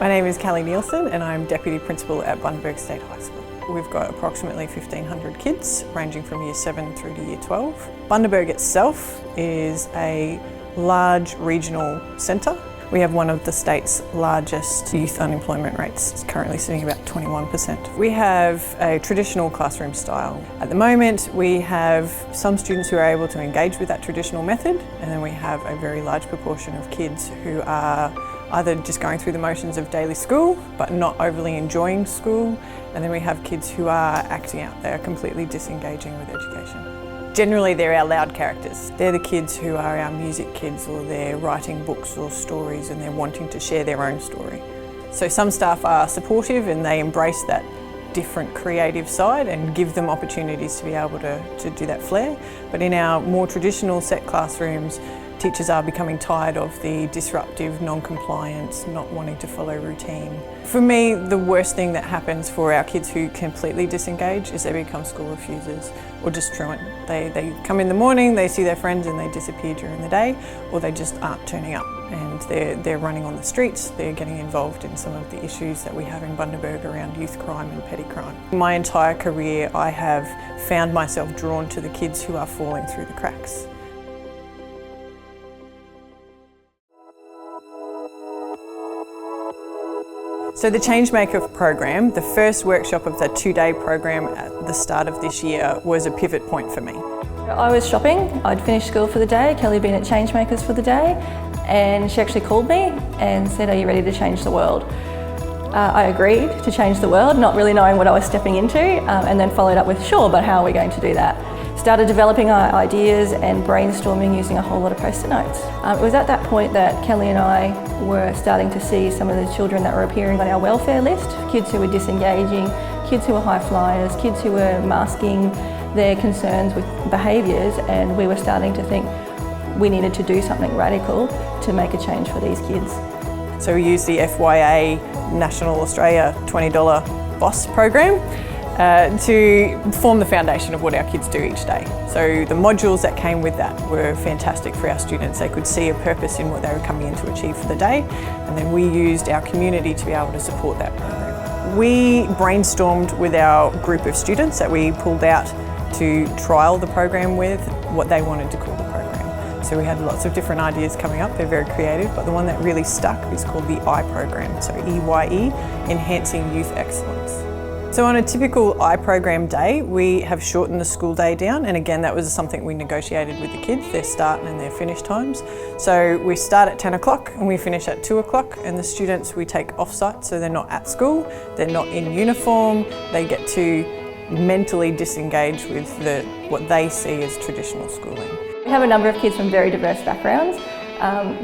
My name is Callie Nielsen and I'm Deputy Principal at Bundaberg State High School. We've got approximately 1,500 kids ranging from Year 7 through to Year 12. Bundaberg itself is a large regional centre. We have one of the state's largest youth unemployment rates. It's currently sitting about 21%. We have a traditional classroom style. At the moment, we have some students who are able to engage with that traditional method, and then we have a very large proportion of kids who are either just going through the motions of daily school, but not overly enjoying school. And then we have kids who are acting out. They are completely disengaging with education. Generally, they're our loud characters. They're the kids who are our music kids, or they're writing books or stories and they're wanting to share their own story. So some staff are supportive and they embrace that different creative side and give them opportunities to be able to do that flair. But in our more traditional set classrooms, teachers are becoming tired of the disruptive non-compliance, not wanting to follow routine. For me, the worst thing that happens for our kids who completely disengage is they become school refusers or just truant. They come in the morning, they see their friends and they disappear during the day, or they just aren't turning up and they're running on the streets, they're getting involved in some of the issues that we have in Bundaberg around youth crime and petty crime. My entire career, I have found myself drawn to the kids who are falling through the cracks. So the Changemaker program, the first workshop of the 2-day program at the start of this year, was a pivot point for me. I was shopping, I'd finished school for the day, Kelly had been at Changemakers for the day, and she actually called me and said, "Are you ready to change the world?" I agreed to change the world, not really knowing what I was stepping into, and then followed up with, "Sure, but how are we going to do that?" Started developing our ideas and brainstorming using a whole lot of post-it notes. It was at that point that Kelly and I were starting to see some of the children that were appearing on our welfare list, kids who were disengaging, kids who were high flyers, kids who were masking their concerns with behaviours, and we were starting to think we needed to do something radical to make a change for these kids. So we used the FYA National Australia $20 BOSS program to form the foundation of what our kids do each day. So the modules that came with that were fantastic for our students. They could see a purpose in what they were coming in to achieve for the day, and then we used our community to be able to support that program. We brainstormed with our group of students that we pulled out to trial the program with what they wanted to call the program. So we had lots of different ideas coming up, they're very creative, but the one that really stuck is called the I program, so EYE, Enhancing Youth Excellence. So on a typical I program day, we have shortened the school day down, and again that was something we negotiated with the kids, their start and their finish times. So we start at 10 o'clock and we finish at 2 o'clock, and the students we take off-site, so they're not at school, they're not in uniform, they get to mentally disengage with what they see as traditional schooling. We have a number of kids from very diverse backgrounds,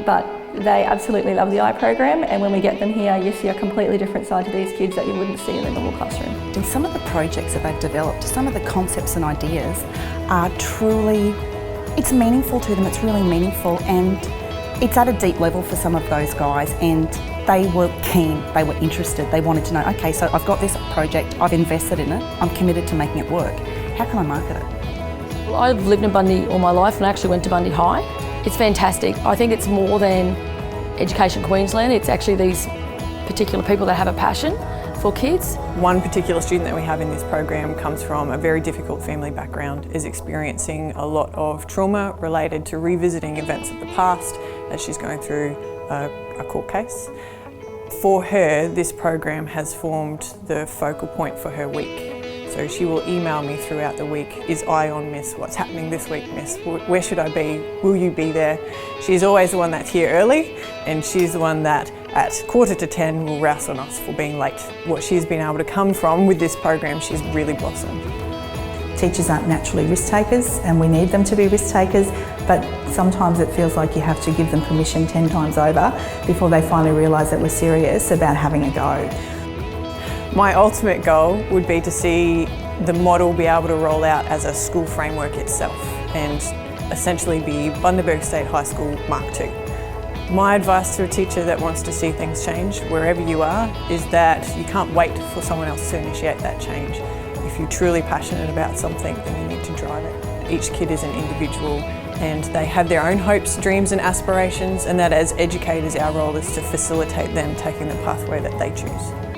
but they absolutely love the I program, and when we get them here you see a completely different side to these kids that you wouldn't see in the normal classroom. And some of the projects that they've developed, some of the concepts and ideas are truly, it's meaningful to them, it's really meaningful, and it's at a deep level for some of those guys, and they were keen, they were interested, they wanted to know, okay, so I've got this project, I've invested in it, I'm committed to making it work. How can I market it? Well, I've lived in Bundy all my life and I actually went to Bundy High. It's fantastic. I think it's more than Education Queensland, it's actually these particular people that have a passion for kids. One particular student that we have in this program comes from a very difficult family background, is experiencing a lot of trauma related to revisiting events of the past as she's going through a court case. For her, this program has formed the focal point for her week. So she will email me throughout the week, is I on Miss? What's happening this week, Miss? Where should I be? Will you be there? She's always the one that's here early, and she's the one that at 9:45 will rouse on us for being late. What she's been able to come from with this program, she's really blossomed. Teachers aren't naturally risk takers, and we need them to be risk takers, but sometimes it feels like you have to give them permission 10 times over before they finally realise that we're serious about having a go. My ultimate goal would be to see the model be able to roll out as a school framework itself and essentially be Bundaberg State High School Mark II. My advice to a teacher that wants to see things change wherever you are is that you can't wait for someone else to initiate that change. If you're truly passionate about something, then you need to drive it. Each kid is an individual and they have their own hopes, dreams and aspirations, and that as educators our role is to facilitate them taking the pathway that they choose.